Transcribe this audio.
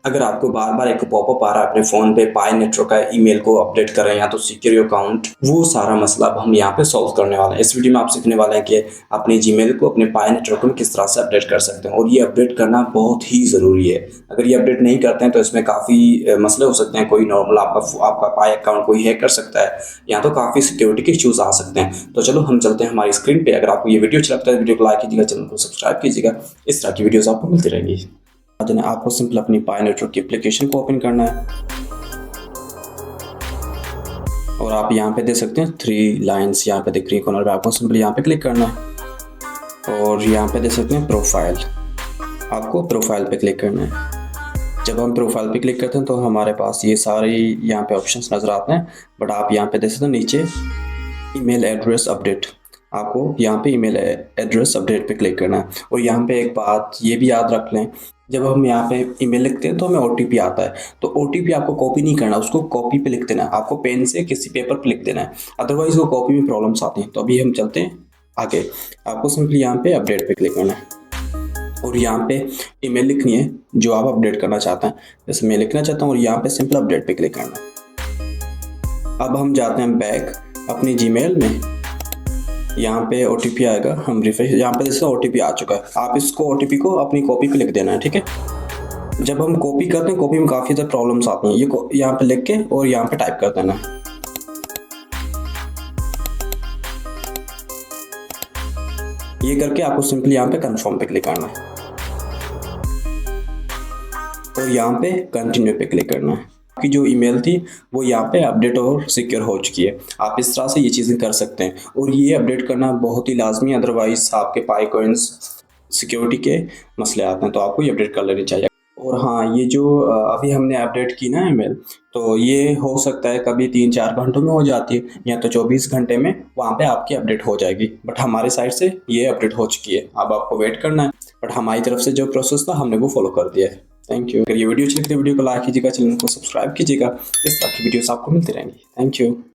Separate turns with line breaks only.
अगर आपको बार-बार एक पॉपअप आ रहा है अपने फ़ोन पे पाई नेटवर्क का ईमेल को अपडेट करें या तो सिक्योर योर अकाउंट, वो सारा मसला अब हम यहाँ पे सॉल्व करने वाले हैं। इस वीडियो में आप सीखने वाले हैं कि अपने जीमेल को अपने पाई नेटवर्क में किस तरह से अपडेट कर सकते हैं और ये अपडेट करना बहुत ही ज़रूरी है। अगर ये अपडेट नहीं करते हैं तो इसमें काफ़ी मसले हो सकते हैं। कोई नॉर्मल आपका पाई अकाउंट कोई हैक कर सकता है या तो काफ़ी सिक्योरिटी के इश्यूज़ आ सकते हैं। तो चलो हम चलते हैं हमारी स्क्रीन पे। अगर आपको ये वीडियो अच्छा लगता है, वीडियो को लाइक कीजिएगा, चैनल को सब्सक्राइब कीजिएगा। इस तरह की वीडियोज़ आपको मिलती रहेंगी। आपको सिंपल अपनी पाई नेटवर्क की एप्लीकेशन को ओपन करना है और आप यहाँ पे देख सकते हैं 3 लाइन्स यहाँ पे दिख रही है कॉर्नर पे। आपको सिंपल यहाँ पे क्लिक करना है और यहाँ पे देख सकते हैं प्रोफाइल। आपको प्रोफाइल पे क्लिक करना है। जब हम प्रोफाइल पे क्लिक करते हैं तो हमारे पास ये सारे यहाँ पे ऑप्शंस नज़र आते हैं, बट आप यहाँ पे देख सकते हैं नीचे ईमेल एड्रेस अपडेट। आपको यहाँ पे ईमेल एड्रेस अपडेट पे क्लिक करना है और यहाँ पे एक बात ये भी याद रख लें, जब हम यहाँ पे ईमेल लिखते हैं तो हमें ओटीपी आता है, तो ओटीपी आपको कॉपी नहीं करना, उसको कॉपी पे लिख देना है। आपको पेन से किसी पेपर पे लिख देना है, अदरवाइज वो कॉपी में प्रॉब्लम्स आती हैं। तो अभी हम चलते हैं आगे। आपको सिंपली यहाँ पे अपडेट पे क्लिक करना है और यहाँ पे ईमेल लिखनी है जो आप अपडेट करना चाहते हैं। जैसे मैं लिखना चाहता हूँ और यहाँ पे सिंपल अपडेट पे क्लिक करना है। अब हम जाते हैं बैक अपनी जीमेल में। यहाँ पे ओटीपी आएगा, हम रिफ्रेश, यहाँ पे जैसे ओटीपी आ चुका है। आप इसको ओटीपी को अपनी कॉपी पे लिख देना है, ठीक है। जब हम कॉपी करते हैं, कॉपी में काफ़ी ज़्यादा प्रॉब्लम्स आती हैं। ये यहाँ पे लिख के और यहाँ पे टाइप कर देना है। ये करके आपको सिंपली यहाँ पे कंफर्म पे क्लिक करना है और यहाँ पे कंटिन्यू पे क्लिक करना है। आपकी जो ईमेल थी वो यहाँ पे अपडेट और सिक्योर हो चुकी है। आप इस तरह से ये चीज़ें कर सकते हैं और ये अपडेट करना बहुत ही लाजमी है, अदरवाइज आपके पाई कॉइन्स सिक्योरिटी के मसले आते हैं। तो आपको ये अपडेट कर लेनी चाहिए। और हाँ, ये जो अभी हमने अपडेट की ना ईमेल, तो ये हो सकता है कभी 3-4 घंटों में हो जाती है या तो 24 घंटे में वहाँ पे आपकी अपडेट हो जाएगी, बट हमारी साइड से ये अपडेट हो चुकी है। अब आपको वेट करना है, बट हमारी तरफ से जो प्रोसेस था हमने वो फॉलो कर दिया है। Thank you. अगर ये वीडियो अच्छी लगती है वीडियो को लाइक कीजिएगा, चैनल को सब्सक्राइब कीजिएगा। इस तरह की वीडियोस आपको मिलती रहेंगी। Thank you.